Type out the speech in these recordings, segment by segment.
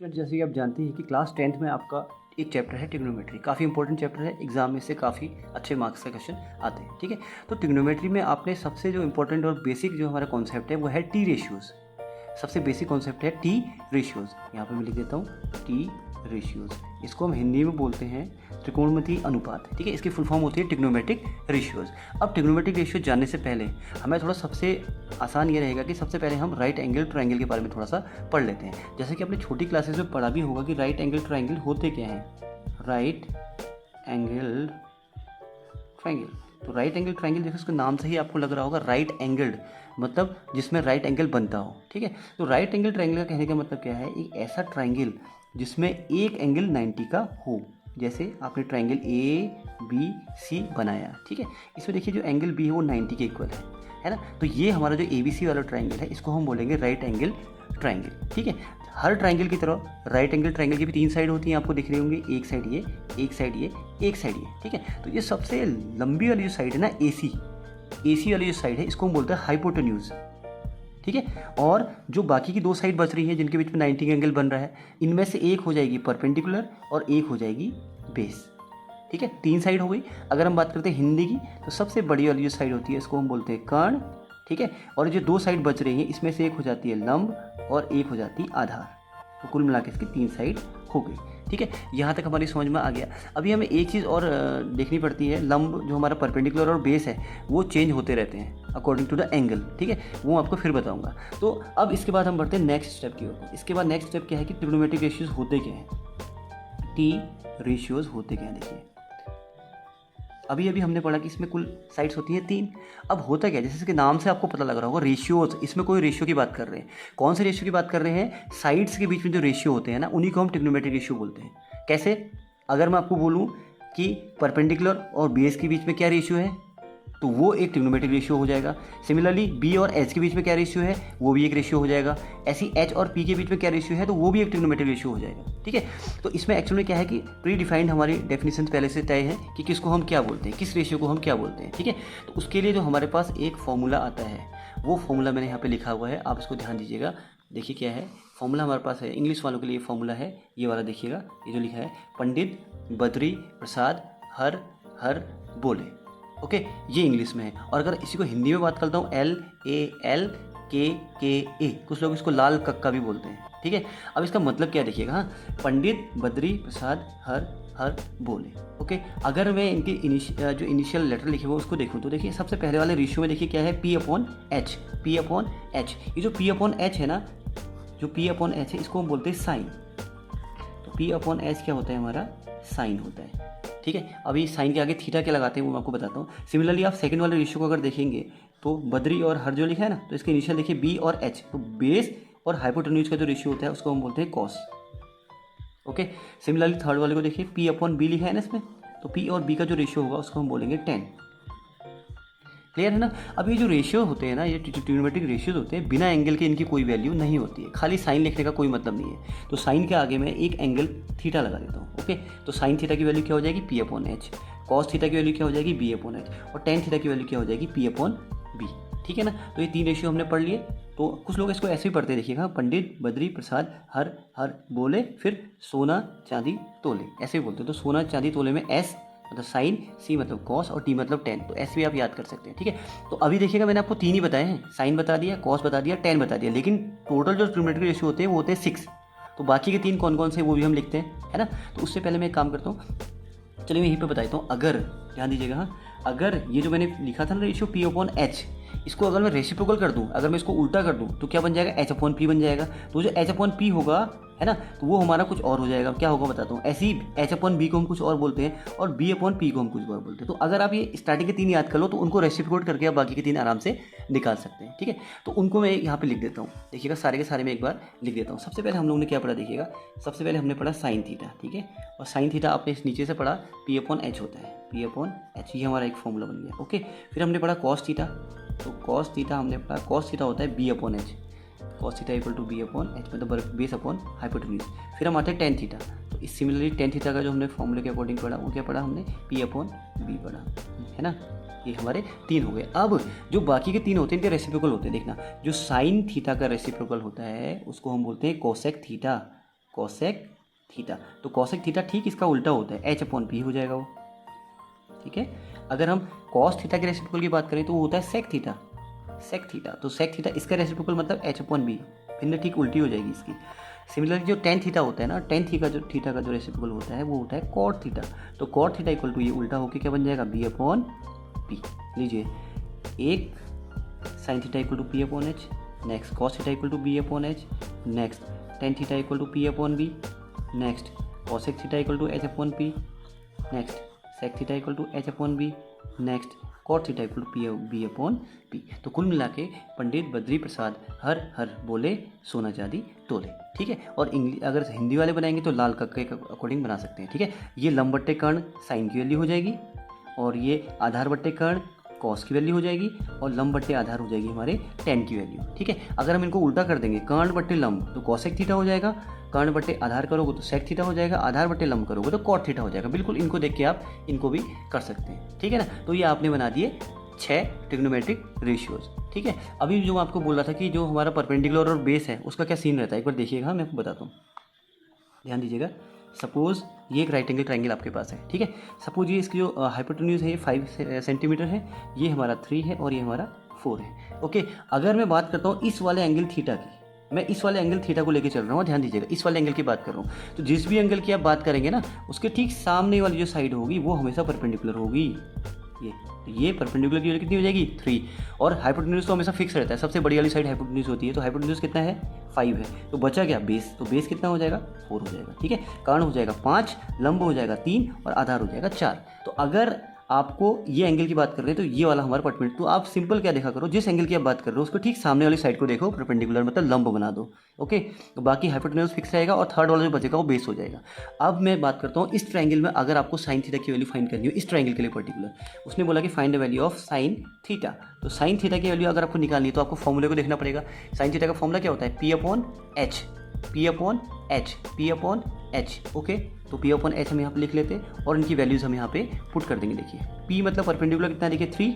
Student, जैसे कि आप जानते हैं कि क्लास 10th में आपका एक चैप्टर है ट्रिग्नोमेट्री। काफ़ी इंपॉर्टेंट चैप्टर है, एग्जाम में से काफ़ी अच्छे मार्क्स का क्वेश्चन आते हैं। ठीक है, तो ट्रिग्नोमेट्री में आपने सबसे जो इंपॉर्टेंट और बेसिक जो हमारा कॉन्सेप्ट है वो है टी रेशियोज़। सबसे बेसिक कॉन्सेप्ट है टी रेशियोज़। यहाँ पे मैं लिख देता हूँ टी रेशियोज़। इसको हम हिंदी में बोलते हैं त्रिकोणमितीय अनुपात। ठीक है, इसकी फुल फॉर्म होती है ट्रिग्नोमेट्रिक रेशियोज़। अब ट्रिग्नोमेट्रिक रेशियो जानने से पहले हमें थोड़ा सबसे आसान ये रहेगा कि सबसे पहले हम राइट एंगल ट्रायंगल के बारे में थोड़ा सा पढ़ लेते हैं। जैसे कि आपने छोटी क्लासेस में पढ़ा भी होगा कि राइट एंगल ट्रायंगल होते क्या हैं। राइट एंगल ट्रायंगल, तो राइट एंगल ट्रायंगल जैसे उसके नाम से ही आपको लग रहा होगा राइट एंगल्ड, मतलब जिसमें राइट एंगल बनता हो। ठीक है, तो राइट एंगल ट्रायंगल का कहने का मतलब क्या है, एक ऐसा ट्रायंगल जिसमें एक एंगल 90 का हो। जैसे आपने ट्रायंगल ABC बनाया, ठीक है, इसमें देखिए जो एंगल B है वो 90 के इक्वल है ना। तो ये हमारा जो ABC वाला ट्रायंगल है इसको हम बोलेंगे राइट एंगल ट्रायंगल। ठीक है, हर ट्रायंगल की तरह राइट एंगल ट्रायंगल की भी 3 साइड होती हैं, आपको दिख रही होंगी, एक साइड ये, एक साइड ये, एक साइड ये। ठीक है, तो ये सबसे लंबी वाली जो साइड है ना AC वाली जो साइड है इसको हम बोलते हैं हाइपोटेन्यूज। ठीक है, और जो बाकी की 2 साइड बच रही हैं जिनके बीच में 90 का एंगल बन रहा है, इनमें से एक हो जाएगी परपेंडिकुलर और एक हो जाएगी बेस। ठीक है, 3 साइड हो गई। अगर हम बात करते हैं हिंदी की, तो सबसे बड़ी वाली जो साइड होती है इसको हम बोलते हैं कर्ण। ठीक है, और जो 2 साइड बच रही हैं इसमें से एक हो जाती है लंब और एक हो जाती है आधार। तो कुल मिला के इसकी 3 साइड हो गई। ठीक है, यहाँ तक हमारी समझ में आ गया। अभी हमें एक चीज़ और देखनी पड़ती है, लंब जो हमारा परपेंडिकुलर और बेस है वो चेंज होते रहते हैं अकॉर्डिंग टू द एंगल। ठीक है, वो आपको फिर बताऊंगा। तो अब इसके बाद हम बढ़ते हैं नेक्स्ट स्टेप की ओर। इसके बाद नेक्स्ट स्टेप क्या है कि ट्रिग्नोमेट्रिक रेशियोज होते क्या हैं, टी रेशियोज होते क्या हैं। देखिए अभी हमने पढ़ा कि इसमें कुल साइड्स होती हैं 3। अब होता क्या है, जैसे इसके नाम से आपको पता लग रहा होगा रेशियोज, इसमें कोई रेशियो की बात कर रहे हैं। कौन से रेशियो की बात कर रहे हैं, साइड्स के बीच में जो रेशियो होते हैं ना उन्हीं को हम ट्रिग्नोमेट्रिक रेशियो बोलते हैं। कैसे, अगर मैं आपको बोलूँ कि परपेंडिकुलर और बेस के बीच में क्या रेशियो है तो वो एक ट्रिग्नोमेट्रिक रेशियो हो जाएगा। सिमिलरली बी और एच के बीच में क्या रेशियो है वो भी एक रेशियो हो जाएगा। ऐसी एच और पी के बीच में क्या रेशियो है तो वो भी एक ट्रिग्नोमेट्रिक रेशियो हो जाएगा। ठीक है, तो इसमें एक्चुअली में क्या है कि प्री डिफाइंड हमारी डेफिनेशन पहले से तय है कि किसको हम क्या बोलते हैं, किस रेशियो को हम क्या बोलते हैं। ठीक है, तो उसके लिए जो हमारे पास एक फॉर्मूला आता है वो फॉर्मूला मैंने यहाँ पे लिखा हुआ है, आप इसको ध्यान दीजिएगा। देखिए क्या है फॉर्मूला हमारे पास है, इंग्लिश वालों के लिए फॉर्मूला है ये वाला। देखिएगा ये जो लिखा है, पंडित बद्री प्रसाद हर हर बोले। ओके, ये इंग्लिश में है। और अगर इसी को हिंदी में बात करता हूँ, LALKKA, कुछ लोग इसको लाल कक्का भी बोलते हैं। ठीक है, अब इसका मतलब क्या देखिएगा, हाँ, पंडित बद्री प्रसाद हर हर बोले। ओके, अगर मैं इनके जो इनिशियल लेटर लिखे हुए उसको देखूँ तो देखिए सबसे पहले वाले रेशियो में देखिए क्या है, P/H। ये जो P/H है ना, जो P/H है इसको हम बोलते हैं साइन। तो P/H क्या होता है, हमारा साइन होता है। ठीक है, अभी साइन के आगे थीटा क्या लगाते हैं वो मैं आपको बताता हूँ। सिमिलरली आप सेकंड वाले रेशियो को अगर देखेंगे तो बद्री और हर जो लिखा है ना, तो इसके इनिशियल देखिए B और H, तो बेस और हाइपोटेन्यूज का जो रेशियो होता है उसको हम बोलते हैं कॉस। ओके, सिमिलरली थर्ड वाले को देखिए P/B लिखा है ना इसमें, तो P और B का जो रेशियो होगा उसको हम बोलेंगे 10। क्लियर है ना। अब ये जो रेशियो होते हैं ना, ये ट्रिग्नोमेट्रिक रेशियोज होते हैं, बिना एंगल के इनकी कोई वैल्यू नहीं होती है। खाली साइन लिखने का कोई मतलब नहीं है, तो साइन के आगे मैं एक एंगल थीटा लगा देता हूँ। ओके, तो साइन थीटा की वैल्यू क्या हो जाएगी, P/H। कॉस थीटा की वैल्यू क्या हो जाएगी, B/H। और टेन थीटा की वैल्यू क्या हो जाएगी, P/B। ठीक है ना, तो ये 3 रेशियो हमने पढ़ लिए। तो कुछ लोग इसको ऐसे ही पढ़ते देखिएगा, पंडित बद्री प्रसाद हर हर बोले, फिर सोना चांदी तोले, ऐसे ही बोलते हैं। तो सोना चांदी तोले में S मतलब साइन, C मतलब कॉस और T मतलब टेन, तो ऐसे भी आप याद कर सकते हैं। ठीक है, तो अभी देखिएगा मैंने आपको 3 ही बताए हैं, साइन बता दिया, कॉस बता दिया, टेन बता दिया, लेकिन टोटल जो ट्रिग्नोमेट्रिक रेशियो होते हैं वो होते हैं 6। तो बाकी के 3 कौन कौन से वो भी हम लिखते हैं, है ना। तो उससे पहले मैं एक काम करता हूँ, चलिए मैं यहीं पे बताता हूँ। अगर ध्यान दीजिएगा, हाँ, अगर ये जो मैंने लिखा था ना रेशियो P/H, इसको अगर मैं रेसिप्रोकल कर दूं, अगर मैं इसको उल्टा कर दूं तो क्या बन जाएगा, H/P बन जाएगा। तो जो H/P होगा है ना, तो वो हमारा कुछ और हो जाएगा। क्या होगा बताता हूँ, ऐसे ही H/B को हम कुछ और बोलते हैं और B/P को हम कुछ और बोलते हैं। तो अगर आप ये स्टार्टिंग के 3 याद कर लो तो उनको रेसिप्रोकेट करके आप बाकी के 3 आराम से निकाल सकते हैं। ठीक है, तो उनको मैं यहाँ पे लिख देता हूँ। देखिएगा सारे के सारे मैं एक बार लिख देता हूँ। सबसे पहले हम लोगों ने क्या पढ़ा, देखिएगा सबसे पहले हमने पढ़ा साइन थीटा। ठीक है, और साइन थीटा आपने इस नीचे से पढ़ा P/H होता है, P/H, ये हमारा एक फॉर्मूला बन गया। ओके, फिर हमने पढ़ा कॉस थीटा, तो कॉस थीटा हमने पढ़ा, कॉस थीटा होता है B/H, cos theta equal to B/H मतलब बेस अपॉन हाइपोटेन्यूज। फिर हम आते हैं टेन थीटा, तो इस सिमिलरली टेन थीटा का जो हमने फॉर्मूले के अकॉर्डिंग पढ़ा वो क्या पढ़ा हमने, P/B पढ़ा, है ना। ये हमारे 3 हो गए। अब जो बाकी के 3 होते हैं इनके रेसिप्रोकल होते हैं। देखना, जो साइन थीटा का रेसिप्रोकल होता है उसको हम बोलते हैं कोसेक थीटा। Cosec theta. तो कोसेक थीटा ठीक इसका उल्टा होता है, h/p हो जाएगा वो, ठीक है। अगर हम कॉस थीटा के रेसिप्रोकल की बात करें तो वो होता है सेक थीटा, सेक थीटा। तो सेक थीटा इसका रेसिप्रोकल मतलब h/b, भिन्न ठीक उल्टी हो जाएगी इसकी। सिमिलरली जो टेन थीटा होता है ना, टेन थीटा का जो रेसिप्रोकल होता है वो होता है कॉट थीटा। तो कॉट थीटा इक्वल टू ये उल्टा होकर क्या बन जाएगा, b/p। लीजिए, एक sine theta equal to p/h, next cos theta equal to b/h, next tan theta equal to p/b, next cosec theta equal to h/p, next sec theta equal to h/b, next cot theta equal to b/p। तो कुल मिला के पंडित बद्री प्रसाद हर हर बोले सोना चांदी तोले, ठीक है। और इंग्लिश अगर हिंदी वाले बनाएंगे तो लाल कक्के के अकॉर्डिंग बना सकते हैं, ठीक है। ये लंब बट्टे कर्ण साइन की वैल्यू हो जाएगी, और ये आधार बट्टे कर्ण कॉस की वैल्यू हो जाएगी, और लंब बट्टे आधार हो जाएगी हमारे टेन की वैल्यू, ठीक है। अगर हम इनको उल्टा कर देंगे, कर्ण बट्टे लंब तो कॉसेक थीटा हो जाएगा, कर्ण बट्टे आधार करोगे तो सेक थीटा हो जाएगा, आधार बट्टे लंब करोगे तो कॉट थीटा हो जाएगा। बिल्कुल इनको देख के आप इनको भी कर सकते हैं, ठीक है ना। तो ये आपने बना दिए 6 ट्रिग्नोमेट्रिक रेशियोज, ठीक है। अभी जो मैं आपको बोल रहा था कि जो हमारा परपेंडिकुलर और बेस है उसका क्या सीन रहता है, एक बार देखिएगा, मैं आपको बताता हूँ, ध्यान दीजिएगा। सपोज ये एक राइट एंगल ट्राइंगल आपके पास है, ठीक है। सपोज ये इसकी जो हाइपोटेन्यूज है ये 5 सेंटीमीटर है, ये हमारा 3 है और ये हमारा 4 है, ओके। अगर मैं बात करता हूँ इस वाले एंगल थीटा की, मैं इस वाले एंगल थीटा को लेके चल रहा हूँ, ध्यान दीजिएगा, इस वाले एंगल की बात कर रहा हूँ। तो जिस भी एंगल की आप बात करेंगे ना, उसके ठीक सामने वाली जो साइड होगी वो हमेशा परपेंडिकुलर होगी। ये परपेंडिकुलर की वैल्यू कितनी हो जाएगी, 3। और हाइपोटेन्यूज तो हमेशा फिक्स रहता है, सबसे बड़ी वाली साइड हाइपोटेन्यूज होती है। तो हाइपोटेन्यूज कितना है, 5 है। तो बचा क्या, बेस। तो बेस कितना हो जाएगा, 4 हो जाएगा, ठीक है। कर्ण हो जाएगा 5, लंब हो जाएगा 3 और आधार हो जाएगा 4। तो अगर आपको ये एंगल की बात कर रहे हैं तो ये वाला हमारा परपेंडिकुलर, तो आप सिंपल क्या देखा करो, जिस एंगल की आप बात कर रहे हो उसको ठीक सामने वाली साइड को देखो, परपेंडिकुलर मतलब लंब बना दो, ओके। तो बाकी हाइपोटेन्यूज फिक्स रहेगा और थर्ड वाला जो बचेगा वो बेस हो जाएगा। अब मैं बात करता हूँ इस ट्रायंगल में, अगर आपको साइन थीटा की वैल्यू फाइंड करनी हो इस ट्रायंगल के लिए पर्टिकुलर, उसने बोला कि find the value of sine theta. तो साइन थीटा की वैल्यू अगर आपको निकालनी है तो आपको फॉर्मूले को देखना पड़ेगा। साइन थीटा का फॉर्मूला क्या होता है, p/h, p/h, p/h, ओके। तो p/h हम यहाँ पे लिख लेते हैं और इनकी वैल्यूज़ हम यहाँ पे पुट कर देंगे। देखिए p मतलब परपेंडिकुलर कितना है, देखिए 3,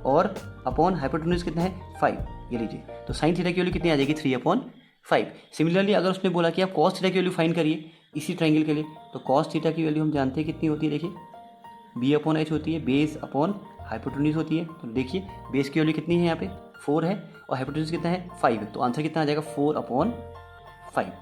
और अपॉन हाइपोटेन्यूज कितना है, 5, ये लीजिए। तो साइन थीटा की वैल्यू कितनी आ जाएगी, 3/5। सिमिलरली अगर उसने बोला कि आप कॉस थीटा की वैल्यू फाइंड करिए इसी ट्रायंगल के लिए, तो कॉस थीटा की वैल्यू हम जानते हैं कितनी होती है, देखिए b/h होती है, बेस अपॉन हाइपोटेन्यूज होती है। तो देखिए बेस की वैल्यू कितनी है, यहाँ पे 4 है, और हाइपोटेन्यूज कितना है, 5 है। तो आंसर कितना आ जाएगा, 4/5,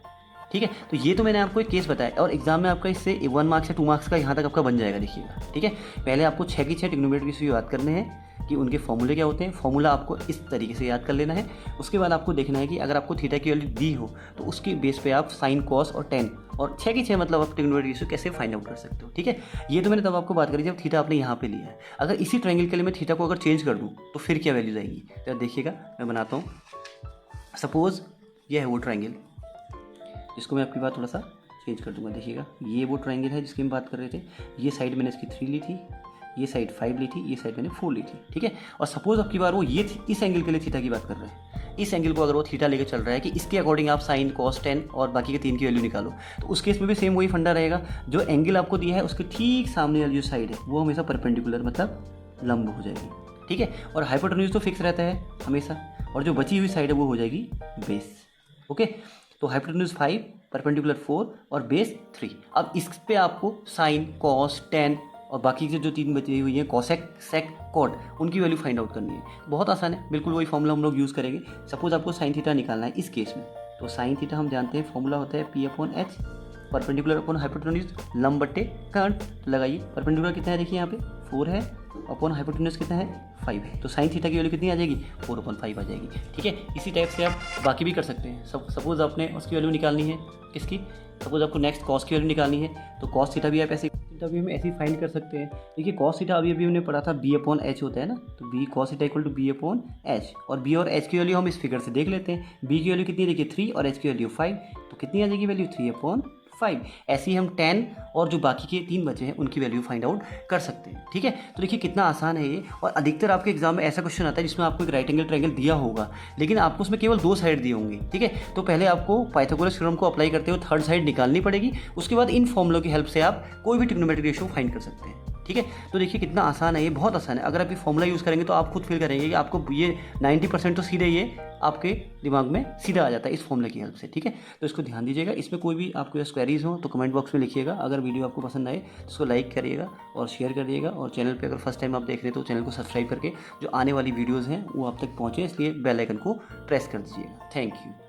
ठीक है। तो ये तो मैंने आपको एक केस बताया, और एग्जाम में आपका इससे 1 मार्क्स या 2 मार्क्स का यहाँ तक आपका बन जाएगा, देखिएगा, ठीक है। पहले आपको 6 की 6 ट्रिग्नोमेट्री से याद करने हैं कि उनके फॉर्मूले क्या होते हैं। फॉर्मूला आपको इस तरीके से याद कर लेना है। उसके बाद आपको देखना है कि अगर आपको थीटा की वैल्यू दी हो तो उसके बेस पे आप साइन, कॉस और टेन और 6 की 6 मतलब आप ट्रिग्नोमेट्री रेशियो कैसे फाइंड आउट कर सकते हो, ठीक है। ये तो मैंने तब आपको बात करी जब थीटा आपने यहाँ पे लिया है। अगर इसी ट्रायंगल के लिए मैं थीटा को अगर चेंज कर दूँ तो फिर क्या वैल्यूज आएगी, तो देखिएगा मैं बनाता हूँ। सपोज ये है वो ट्रायंगल, इसको मैं आपकी बात थोड़ा सा चेंज कर दूंगा। देखिएगा ये वो ट्रायंगल है जिसकी हम बात कर रहे थे। ये साइड मैंने इसकी 3 ली थी, ये साइड 5 ली थी, ये साइड मैंने 4 ली थी, ठीक है। और सपोज अब की बार वो ये इस एंगल के लिए थीटा की बात कर रहे हैं। इस एंगल को अगर वो थीटा लेकर चल रहा है कि इसके अकॉर्डिंग आप साइन, कॉस, टेन और बाकी के 3 की वैल्यू निकालो, तो उस केस में भी सेम वही फंडा रहेगा। जो एंगल आपको दिया है उसके ठीक सामने वाली जो साइड है वो हमेशा परपेंडिकुलर मतलब लंब हो जाएगी, ठीक है। और हाइपोटेन्यूज तो फिक्स रहता है हमेशा, और जो बची हुई साइड है वो हो जाएगी बेस, ओके। तो हाइपोटेन्यूज 5, परपेंडिकुलर 4 और बेस 3। अब इस पे आपको साइन, कॉस, टेन और बाकी के जो 3 बची हुई हैं, कॉसेक, सेक, कॉट, उनकी वैल्यू फाइंड आउट करनी है। बहुत आसान है, बिल्कुल वही फॉर्मूला हम लोग यूज़ करेंगे। सपोज आपको साइन थीटा निकालना है इस केस में, तो साइन थीटा हम जानते हैं फॉर्मूला होता है p/h, परपेंडिकुलर अपॉन हाइपोटेन्यूज, लंब बट्टे कर्ण। तो लगाइए परपेंडिकुलर कितना है, देखिए यहाँ पे 4 है, अपॉन हाइपोटेन्यूज कितना है, 5 है। तो साइन थीटा की वैल्यू कितनी आ जाएगी, 4/5 आ जाएगी, ठीक है। इसी टाइप से आप बाकी भी कर सकते हैं। सपोज आपने उसकी वैल्यू निकालनी है, किसकी, सपोज आपको नेक्स्ट कॉस की वैल्यू निकालनी है, तो कॉस थीटा भी आप ऐसे थीटा भी हम ऐसे ही फाइंड कर सकते हैं। देखिए कॉस थीटा अभी हमने पढ़ा था b/h होता है ना, तो b cos theta equal to b/h, और b और h की वैल्यू हम इस फिगर से देख लेते हैं। b की वैल्यू कितनी है, देखिए 3 और h की वैल्यू 5, तो कितनी आ जाएगी वैल्यू, 3/5। ऐसे ही हम 10 और जो बाकी के 3 बचे हैं उनकी वैल्यू फाइंड आउट कर सकते हैं, ठीक है। तो देखिए कितना आसान है ये। और अधिकतर आपके एग्जाम में ऐसा क्वेश्चन आता है जिसमें आपको एक राइट एंगल ट्रायंगल दिया होगा, लेकिन आपको उसमें केवल 2 साइड दिए होंगे, ठीक है। तो पहले आपको पाइथागोरस थ्योरम को अप्लाई करते हुए थर्ड साइड निकालनी पड़ेगी। उसके बाद इन फॉर्मूलों की हेल्प से आप कोई भी ट्रिग्नोमेट्रिक रेशियो फाइंड कर सकते हैं, ठीक है। तो देखिए कितना आसान है ये, बहुत आसान है। अगर आप ये फॉर्मूला यूज़ करेंगे तो आप खुद फील करेंगे कि आपको ये 90% तो सीधे ये आपके दिमाग में सीधा आ जाता है इस फॉर्मूले की हेल्प से, ठीक है। तो इसको ध्यान दीजिएगा। इसमें कोई भी आपको क्वेरीज हो तो कमेंट बॉक्स में लिखिएगा। अगर वीडियो आपको पसंद आए तो उसको लाइक करिएगा और शेयर करिएगा, और चैनल पे अगर फर्स्ट टाइम आप देख रहे हैं तो चैनल को सब्सक्राइब करके जो आने वाली वीडियोज़ हैं वो आप तक पहुँचे, इसलिए बेल आइकन को प्रेस कर दीजिएगा। Thank you.